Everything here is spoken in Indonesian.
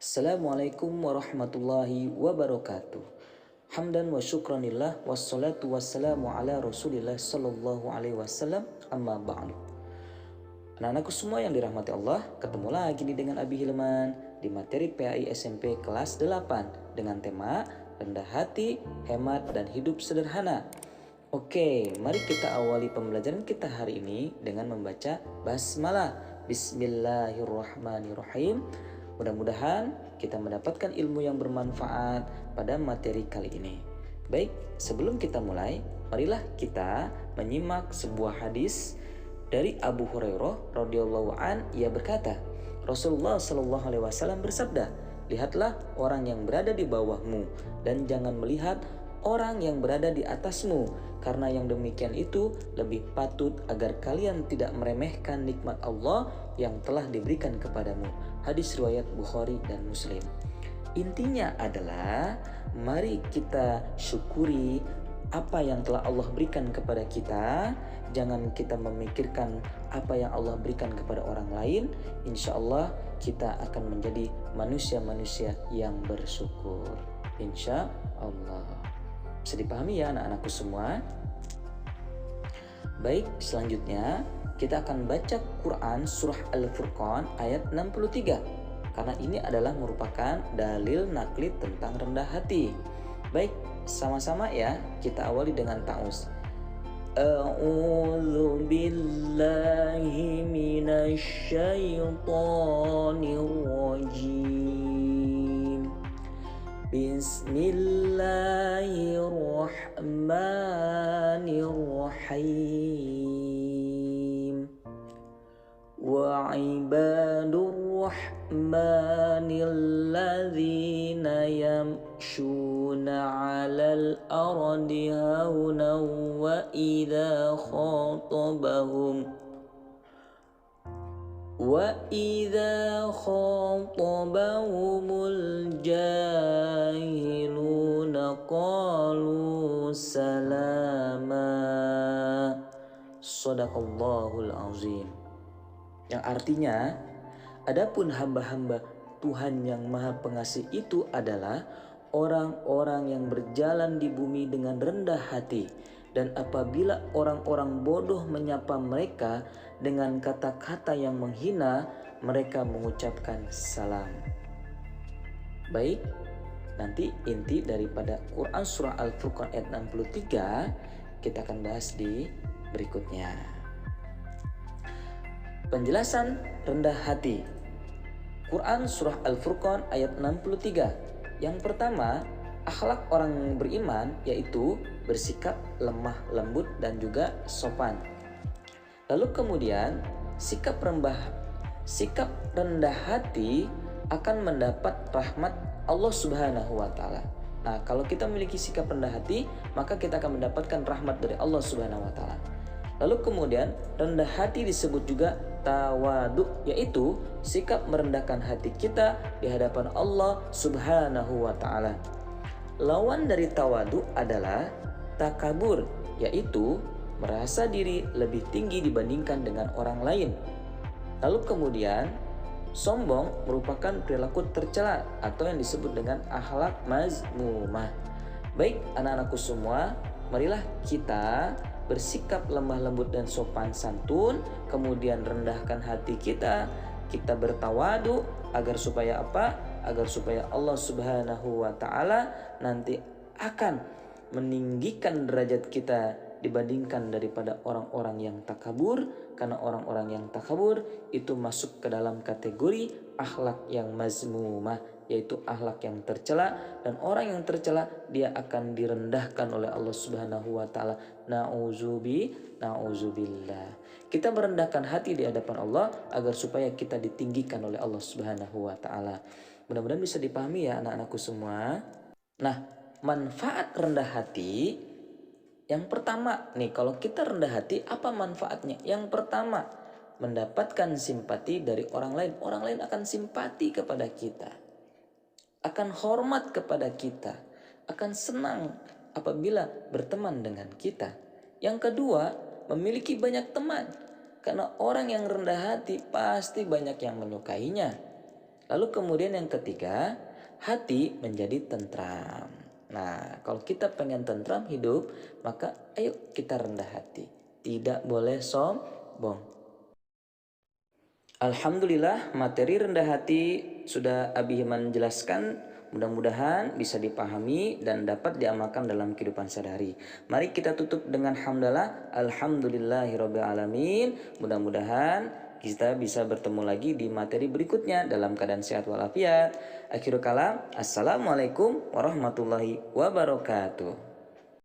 Assalamualaikum warahmatullahi wabarakatuh. Hamdan wa syukranillah wassalatu wassalamu ala Rasulillah sallallahu alaihi wasallam amma ba'du. Anak-anakku semua yang dirahmati Allah, ketemu lagi nih dengan Abi Hilman di materi PAI SMP kelas 8 dengan tema rendah hati, hemat dan hidup sederhana. Oke, mari kita awali pembelajaran kita hari ini dengan membaca basmalah. Bismillahirrahmanirrahim. Mudah-mudahan kita mendapatkan ilmu yang bermanfaat pada materi kali ini. Baik, sebelum kita mulai, marilah kita menyimak sebuah hadis dari Abu Hurairah radhiyallahu an. Ia berkata, Rasulullah shallallahu alaihi wasallam bersabda, "Lihatlah orang yang berada di bawahmu dan jangan melihat orang yang berada di atasmu, karena yang demikian itu lebih patut agar kalian tidak meremehkan nikmat Allah yang telah diberikan kepadamu." Hadis riwayat Bukhari dan Muslim. Intinya adalah mari kita syukuri apa yang telah Allah berikan kepada kita. Jangan kita memikirkan apa yang Allah berikan kepada orang lain. Insya Allah kita akan menjadi manusia-manusia yang bersyukur. Insya Allah. Bisa dipahami ya anak-anakku semua? Baik, selanjutnya kita akan baca Quran surah Al-Furqan ayat 63. Karena ini adalah merupakan dalil nakli tentang rendah hati. Baik, sama-sama ya, kita awali dengan ta'awuz. A'udzu billahi minasy syaithanir rajim. Bismillahirrahmanirrahim. Wa ibadur rahmanil ladzina yamshuna 'alal ardi hauna wa idza khatabahumul jahiluna qalu salama. Shadaqallahul azim. Yang artinya, adapun hamba-hamba Tuhan yang Maha Pengasih itu adalah orang-orang yang berjalan di bumi dengan rendah hati, dan apabila orang-orang bodoh menyapa mereka dengan kata-kata yang menghina, mereka mengucapkan salam. Baik, nanti inti daripada Quran surah Al-Furqan ayat 63 kita akan bahas di berikutnya. Penjelasan rendah hati. Quran surah Al-Furqan ayat 63. Yang pertama, akhlak orang beriman yaitu bersikap lemah lembut dan juga sopan. Lalu kemudian sikap rendah hati akan mendapat rahmat Allah Subhanahu wa taala. Nah, kalau kita memiliki sikap rendah hati, maka kita akan mendapatkan rahmat dari Allah Subhanahu wa taala. Lalu kemudian rendah hati disebut juga tawadu, yaitu sikap merendahkan hati kita di hadapan Allah Subhanahu wa taala. Lawan dari tawadu adalah takabur, yaitu merasa diri lebih tinggi dibandingkan dengan orang lain. Lalu kemudian sombong merupakan perilaku tercela atau yang disebut dengan akhlak mazmumah. Baik anak-anakku semua, marilah kita bersikap lemah lembut dan sopan santun, kemudian rendahkan hati kita bertawadu agar supaya apa? Agar supaya Allah Subhanahu wa taala nanti akan meninggikan derajat kita dibandingkan daripada orang-orang yang takabur, karena orang-orang yang takabur itu masuk ke dalam kategori akhlak yang mazmumah, yaitu akhlak yang tercela, dan orang yang tercela dia akan direndahkan oleh Allah Subhanahu wa taala. Nauzubillah. Kita merendahkan hati di hadapan Allah agar supaya kita ditinggikan oleh Allah Subhanahu wa taala. Mudah-mudahan bisa dipahami ya anak-anakku semua. Nah, manfaat rendah hati yang pertama nih, kalau kita rendah hati apa manfaatnya? Yang pertama, mendapatkan simpati dari orang lain. Orang lain akan simpati kepada kita, akan hormat kepada kita, akan senang apabila berteman dengan kita. Yang kedua, memiliki banyak teman, karena orang yang rendah hati pasti banyak yang menyukainya. Lalu kemudian yang ketiga, hati menjadi tentram. Nah, kalau kita pengen tentram hidup, maka ayo kita rendah hati. Tidak boleh sombong. Alhamdulillah, materi rendah hati sudah Abi Himan jelaskan. Mudah-mudahan bisa dipahami dan dapat diamalkan dalam kehidupan sehari-hari. Mari kita tutup dengan hamdalah. Alhamdulillahirabbil alamin. Mudah-mudahan kita bisa bertemu lagi di materi berikutnya dalam keadaan sehat walafiat. Akhirul kalam. Assalamualaikum warahmatullahi wabarakatuh.